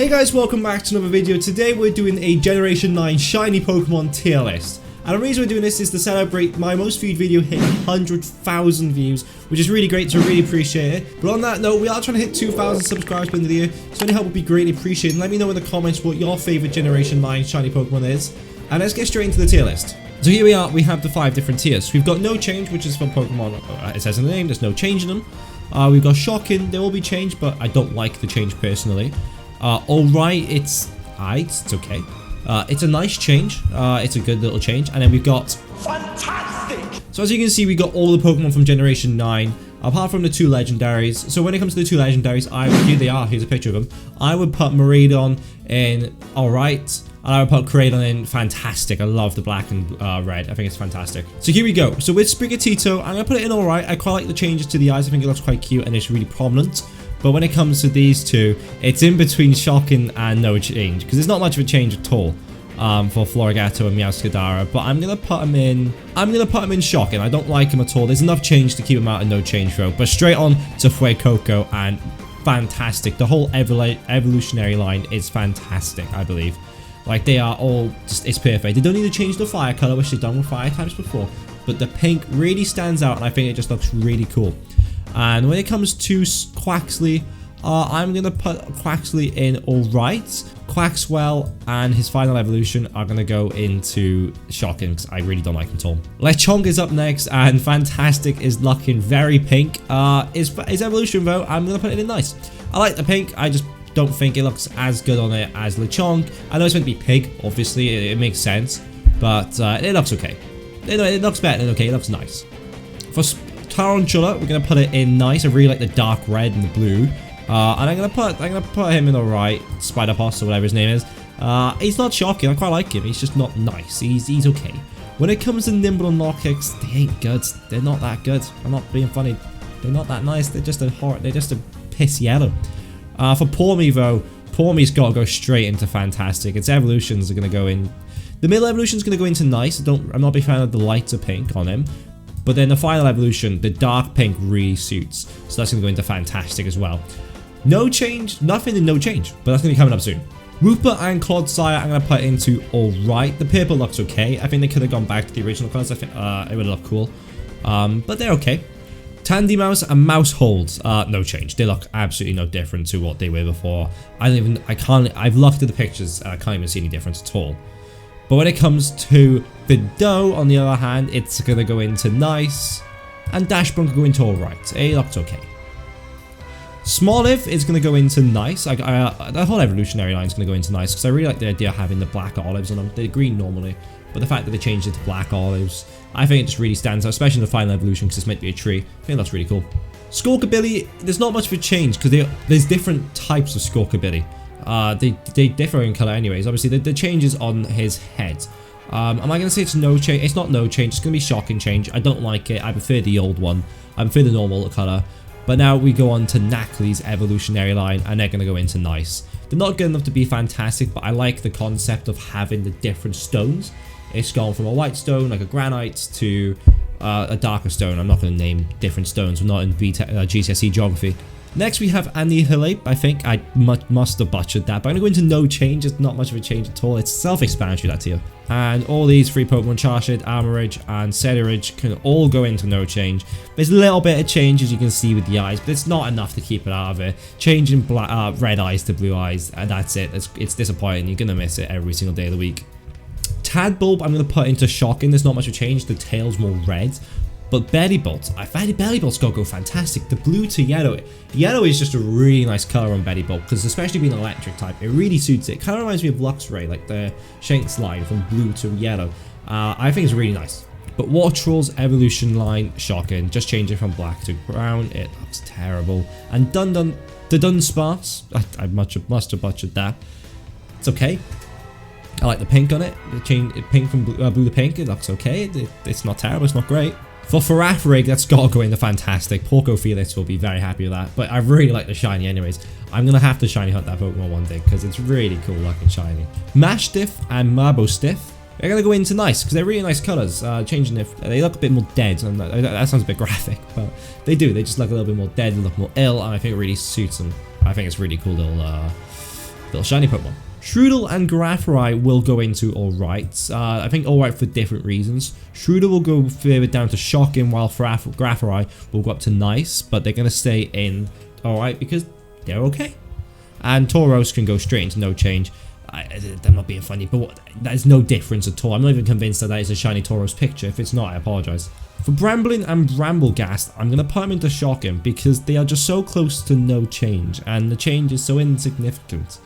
Hey guys, welcome back to another video. Today we're doing a Generation 9 shiny Pokemon tier list. And the reason we're doing this is to celebrate my most viewed video hitting 100,000 views, which is really great, so I really appreciate it. But on that note, we are trying to hit 2,000 subscribers by the end of the year, so any help would be greatly appreciated. And let me know in the comments what your favorite Generation 9 shiny Pokemon is. And let's get straight into the tier list. So here we are, we have the 5 different tiers. We've got no change, which is for Pokemon, it says in the name, there's no change in them. We've got Shocking, there will be change, but I don't like the change personally. Alright, it's okay. It's a nice change. It's a good little change. And then we've got fantastic. So as you can see, we got all the Pokemon from Generation 9, apart from the 2 legendaries. So when it comes to the 2 legendaries, here they are. Here's a picture of them. I would put Miraidon in alright, and I would put Kraidon in fantastic. I love the black and red. I think it's fantastic. So here we go. So with Sprigatito, I'm gonna put it in alright. I quite like the changes to the eyes. I think it looks quite cute and it's really prominent. But when it comes to these two, it's in between Shocking and no change, because there's not much of a change at all for Florigato and Meowscarada. But I'm gonna put him in Shocking. I don't like him at all. There's enough change to keep him out of no change though. But straight on to Fuecoco, and fantastic. The whole evolutionary line is fantastic, I believe. Like, they are all just, it's perfect. They don't need to change the fire color, which they've done with fire types before. But the pink really stands out, and I think it just looks really cool. And when it comes to Quaxly, I'm going to put Quaxly in alright. Quaxwell and his final evolution are going to go into Shocking, because I really don't like him at all. Lechonk is up next, and fantastic is looking very pink. His evolution though, I'm going to put it in nice. I like the pink, I just don't think it looks as good on it as Lechonk. I know it's meant to be pig, obviously, it makes sense, but it looks okay. It looks better than okay, it looks nice. For Tarantula, we're gonna put it in nice. I really like the dark red and the blue, and I'm gonna put him in alright. Spider-Poss or whatever his name is. He's not shocking. I quite like him. He's just not nice. He's okay. When it comes to Nimble and Lockix, they ain't good. They're not that good. I'm not being funny. They're not that nice. They're just a piss yellow. For Pawmi though, Pawmi's got to go straight into fantastic. Its evolutions are gonna go in. The middle evolution is gonna go into nice. I'm not a big fan of the lighter pink on him. But then the final evolution, the dark pink really suits. So that's going to go into fantastic as well. No change, nothing in no change, but that's going to be coming up soon. Rupert and Clodsire, I'm going to put into alright. The purple looks okay. I think they could have gone back to the original colors. I think it would look cool. But they're okay. Tandymouse and Mousehold, no change. They look absolutely no different to what they were before. I've looked at the pictures and I can't even see any difference at all. But when it comes to Viddo, on the other hand, it's going to go into nice, and Dashbone can go into alright. It looks okay. Smoliv is going to go into nice. The whole evolutionary line is going to go into nice, because I really like the idea of having the black olives on them. They're green normally, but the fact that they changed it to black olives, I think it just really stands out, especially in the final evolution, because it's meant to be a tree. I think that's really cool. Squawkabilly, there's not much of a change, because there's different types of Squawkabilly. They differ in color anyways. Obviously the changes on his head. Am I going to say it's no change? It's not no change, it's going to be Shocking change. I don't like it. I prefer the old one. I prefer the normal color. But now we go on to Knackley's evolutionary line, and they're going to go into nice. They're not good enough to be fantastic, but I like the concept of having the different stones. It's gone from a white stone like a granite to a darker stone. I'm not going to name different stones. We're not in GCSE geography. Next we have Annihilate. I think I must have butchered that, but I'm going to go into no change. It's not much of a change at all. It's self-explanatory, that tier. And all these 3 Pokemon, Charshid, Armorage, and Cedric, can all go into no change. There's a little bit of change, as you can see with the eyes, but it's not enough to keep it out of it. Changing red eyes to blue eyes, and that's it. It's disappointing. You're going to miss it every single day of the week. Tadbulb, I'm going to put into Shocking. There's not much of a change. The tail's more red. But Bellybolt, I find Bellybolt's got to go fantastic. The blue to yellow. Yellow is just a really nice color on Bellybolt, because especially being an electric type, it really suits it. Kind of reminds me of Luxray, like the Shanks line from blue to yellow. I think it's really nice. But Wartroll's evolution line, Shocking. Just change it from black to brown. It looks terrible. And the Dunsparce, I must have butchered that. It's okay. I like the pink on it. Pink from blue to pink. It looks okay. It's not terrible. It's not great. For Farafrig, that's got to go into fantastic. Porco Felix will be very happy with that. But I really like the shiny anyways. I'm going to have to shiny hunt that Pokemon one day, because it's really cool looking shiny. Mashstiff and Marbostiff, they're going to go into nice, because they're really nice colors. Changing if they look a bit more dead, and that sounds a bit graphic, but they do. They just look a little bit more dead and look more ill, and I think it really suits them. I think it's really cool little little shiny Pokemon. Shroodle and Graphrai will go into alright. I think alright for different reasons. Shroodle will go further down to shocking, while Graphrai will go up to nice, but they're going to stay in alright because they're okay. And Tauros can go straight into no change. I'm not being funny, but that is no difference at all. I'm not even convinced that is a shiny Tauros picture. If it's not, I apologise. For Bramblin and Bramblegast, I'm going to put them into shocking because they are just so close to no change, and the change is so insignificant.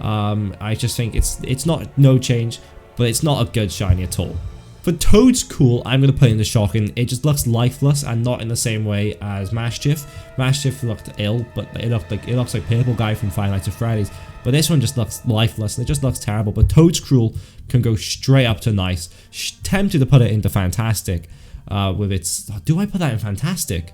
I just think it's not no change, but it's not a good shiny at all. For Toadscool, I'm going to put in the shocking. It just looks lifeless and not in the same way as Maschiff. Maschiff looked ill, but it looks like Purple Guy from Five Nights at Freddy's. But this one just looks lifeless and it just looks terrible. But Toadscool can go straight up to nice. Tempted to put it into fantastic. With its, do I put that in fantastic?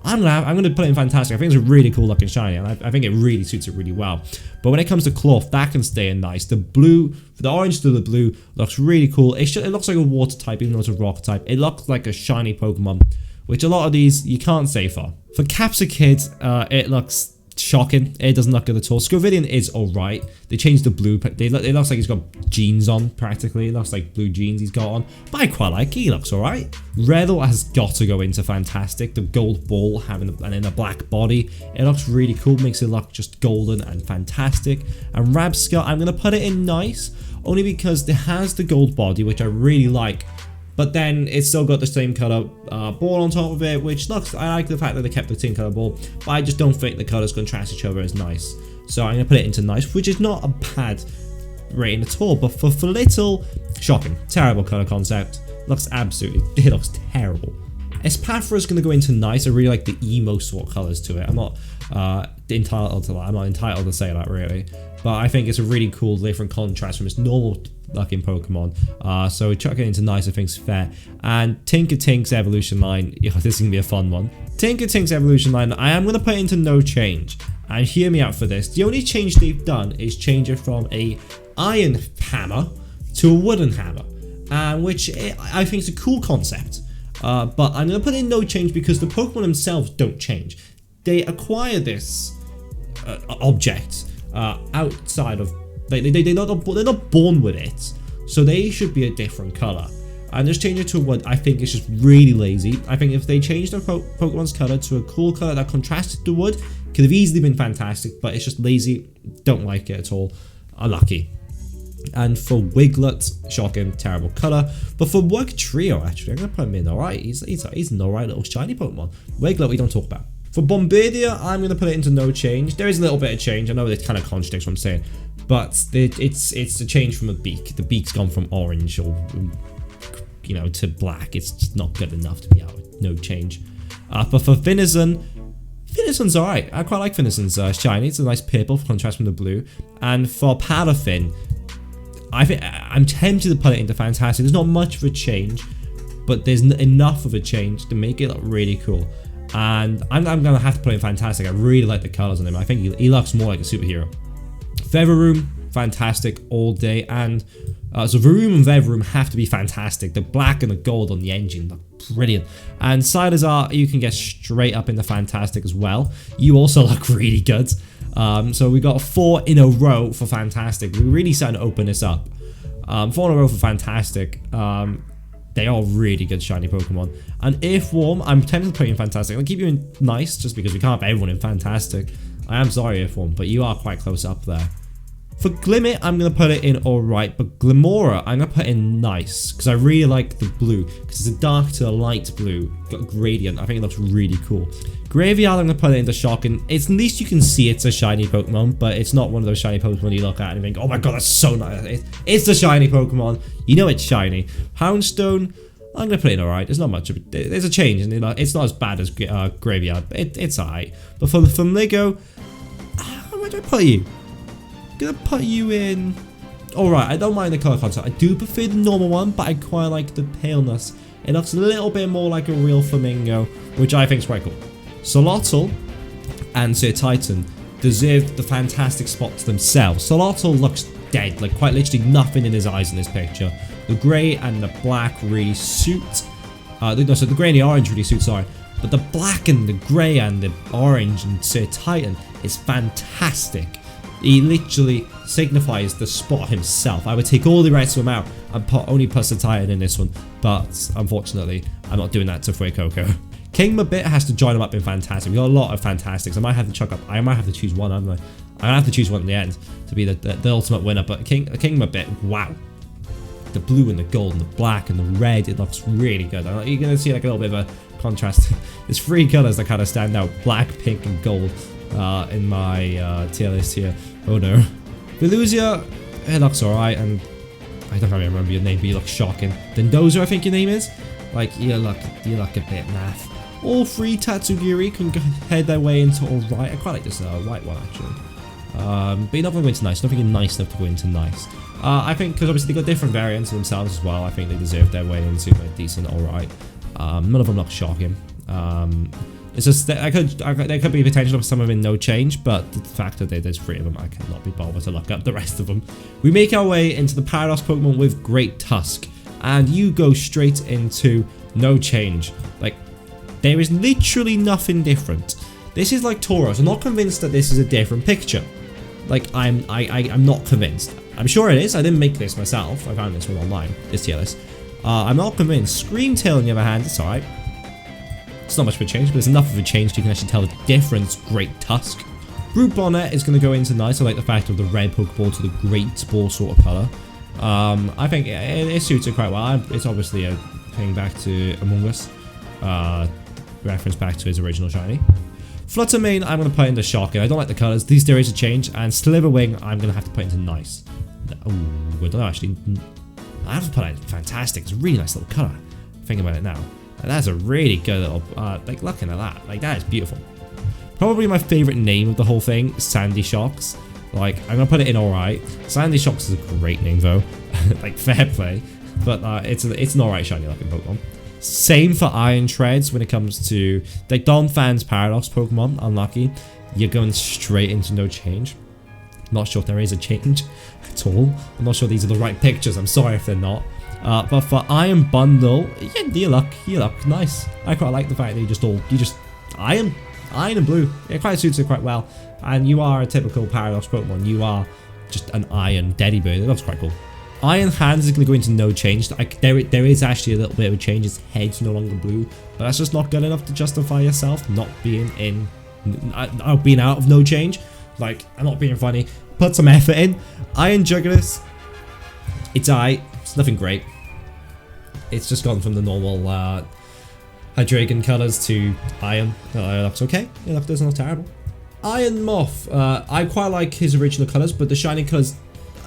I'm gonna put it in fantastic. I think it's a really cool looking shiny, and I think it really suits it really well. But when it comes to cloth, that can stay in nice. The blue, the orange to the blue, looks really cool. It looks like a water type, even though it's a rock type. It looks like a shiny Pokemon, which a lot of these you can't say for. For Capsakid, it looks shocking. It doesn't look good at all. Scovidian is alright. They changed the blue. It looks like he's got jeans on, practically. It looks like blue jeans he's got on. But I quite like it. He looks alright. Redle has got to go into fantastic. The gold ball having and then a black body. It looks really cool. Makes it look just golden and fantastic. And Rabscott, I'm going to put it in nice. Only because it has the gold body, which I really like. But then it's still got the same colour ball on top of it, which looks, I like the fact that they kept the same colour ball, but I just don't think the colours contrast each other as nice. So I'm going to put it into nice, which is not a bad rating at all. But for Little, shocking. Terrible colour concept. Looks absolutely, it looks terrible. Espathra is going to go into nice. I really like the emo sort of colours to it. I'm not entitled to that. I'm not entitled to say that really. But I think it's a really cool different contrast from its normal looking Pokemon. So chucking it into nice I think is fair. And Tinkatink's evolution line, this is going to be a fun one. Tinkatink's evolution line, I am going to put it into no change. And hear me out for this. The only change they've done is change it from a iron hammer to a wooden hammer. Which I think is a cool concept. But I'm going to put in no change because the Pokemon themselves don't change. They acquire this object outside of, they're not born with it, so they should be a different color. And just change it to what I think is just really lazy. I think if they changed their Pokemon's color to a cool color that contrasted the wood, could have easily been fantastic, but it's just lazy. Don't like it at all. Unlucky. And for Wiglet, shocking, terrible color. But for Wugtrio, actually, I'm gonna put him in alright. He's an alright little shiny Pokemon. Wiglet we don't talk about. For Bombardier, I'm going to put it into no change. There is a little bit of change. I know it kind of contradicts what I'm saying. But it's a change from a beak. The beak's gone from orange or, you know, to black. It's just not good enough to be out with no change. But for Finneasn, Finneasn's alright. I quite like Finneasn's shiny. It's a nice purple for contrast from the blue. And for Palafin, I'm tempted to put it into fantastic. There's not much of a change, but there's enough of a change to make it look really cool. And I'm going to have to put in fantastic. I really like the colours on him. I think he looks more like a superhero. Featheroom, fantastic all day. And so Varoom and Featheroom have to be fantastic. The black and the gold on the engine look brilliant. And Sidazar, you can get straight up into fantastic as well. You also look really good. So we got 4 in a row for fantastic. We're really starting to open this up. 4 in a row for fantastic. They are really good shiny Pokemon. And Earthworm, I'm tempted to put you in fantastic. I'll keep you in nice just because we can't have everyone in fantastic. I am sorry, Earthworm, but you are quite close up there. For Glimmet, I'm going to put it in alright, but Glimora, I'm going to put in nice because I really like the blue because it's a dark to a light blue gradient. I think it looks really cool. Graveyard, I'm going to put it into shocking. It's at least you can see it's a shiny Pokemon, but it's not one of those shiny Pokemon you look at and think, oh my god, that's so nice. It's a shiny Pokemon. You know it's shiny. Houndstone, I'm going to put it in alright. There's not much of it. There's a change, and it's not as bad as Graveyard, but it's alright. But for Ligo, where do I put you? Gonna put you in. Alright, I don't mind the colour concept. I do prefer the normal one, but I quite like the paleness. It looks a little bit more like a real flamingo, which I think is quite cool. Solotl and Sir Titan deserve the fantastic spots themselves. Solotl looks dead, like quite literally nothing in his eyes in this picture. The grey and the black really suit. So the grey and the orange really suit, sorry. But the black and the grey and the orange and Sir Titan is fantastic. He literally signifies the spot himself. I would take all the rest of them out and only put Satian in this one, but unfortunately, I'm not doing that to Fuecoco. King Mabit has to join him up in Fantastic. We got a lot of Fantastics. I might have to chuck up. I might have to choose one, haven't I? I might have to choose one in the end to be the ultimate winner. But King Mabit, wow. The blue and the gold and the black and the red, it looks really good. You're going to see like a little bit of a contrast. There's three colors that kind of stand out: black, pink, and gold in my tier list here. Oh no. Velusia, it looks alright, and I don't really remember your name, but you look shocking. Dendozo, I think your name is. Like, you look a bit naff. All three Tatsugiri can head their way into alright. I quite like this white one, actually. But you're not going to go into nice. Nothing nice enough to go into nice. I think because obviously they got different variants of themselves as well. I think they deserve their way into a decent alright. None of them look shocking. It's just that there could be potential for some of them in no change, but the fact that there's three of them, I cannot be bothered to look up the rest of them. We make our way into the Paradox Pokemon with Great Tusk, and you go straight into no change. Like, there is literally nothing different. This is like Tauros. I'm not convinced that this is a different picture. Like, I'm not convinced. I'm sure it is. I didn't make this myself. I found this one online. This tier list. I'm not convinced. Screamtail, on the other hand, it's alright. It's not much of a change, but it's enough of a change you can actually tell the difference. Great Tusk. Brute Bonnet is going to go into nice. I like the fact of the red Pokeball to the Great Ball sort of colour. I think it suits it quite well. It's obviously a thing back to Among Us. Reference back to his original shiny. Fluttermane, I'm going to put into Shocking. I don't like the colours. There is a change. And Sliverwing, I'm going to have to put into nice. Oh, I don't know, actually. I have to put it in Fantastic. It's a really nice little colour. Thinking about it now. That's a really good little, like, looking at that. Like, that is beautiful. Probably my favourite name of the whole thing, Sandy Shocks. Like, I'm going to put it in alright. Sandy Shocks is a great name, though. Like, fair play. But it's an alright shiny looking Pokemon. Same for Iron Treads when it comes to, like, Donphan's Paradox Pokemon. Unlucky. You're going straight into no change. Not sure if there is a change at all. I'm not sure these are the right pictures. I'm sorry if they're not. But for Iron Bundle, yeah, you look nice. I quite like the fact that you just iron and blue. It quite suits it quite well. And you are a typical Paradox Pokemon. You are just an iron Deddy Bird. It looks quite cool. Iron Hands is going to go into no change. There is actually a little bit of a change. His head's no longer blue, but that's just not good enough to justify yourself not being being out of no change. Like, I'm not being funny. Put some effort in. Iron Juggernaut, it's alright. It's nothing great. It's just gone from the normal Hydreigon colours to Iron. It looks okay. It doesn't look terrible. Iron Moth. I quite like his original colours, but the shiny colours,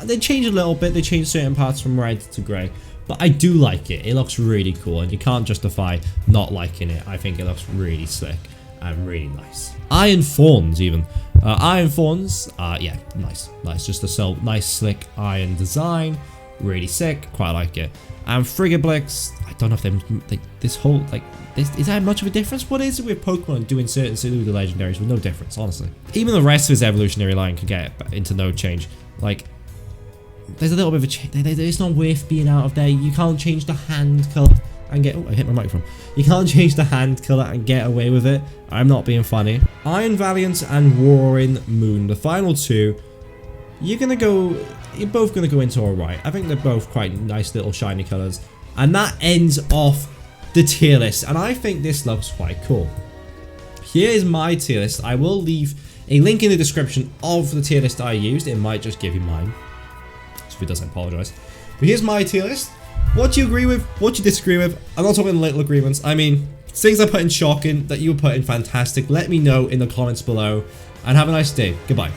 they change a little bit. They change certain parts from red to grey. But I do like it. It looks really cool, and you can't justify not liking it. I think it looks really slick and really nice. Iron Thorns, even. Iron Thorns, yeah, nice. Just a nice, slick iron design. Really sick. Quite like it. And Frigiblix, I don't know if is that much of a difference? What is it with Pokemon doing certain pseudo legendaries with no difference, honestly? Even the rest of his evolutionary line can get into no change. Like, there's a little bit of a change. It's not worth being out of there. You can't change the hand colour and get... Oh, I hit my microphone. You can't change the hand colour and get away with it. I'm not being funny. Iron Valiant and Roaring Moon, the final two, you're both going to go into alright. I think they're both quite nice little shiny colours. And that ends off the tier list. And I think this looks quite cool. Here is my tier list. I will leave a link in the description of the tier list I used. It might just give you mine. So if it does, I apologise. But here's my tier list. What do you agree with? What do you disagree with? I'm not talking little agreements. I mean, things I put in Shocking that you put in Fantastic. Let me know in the comments below. And have a nice day. Goodbye.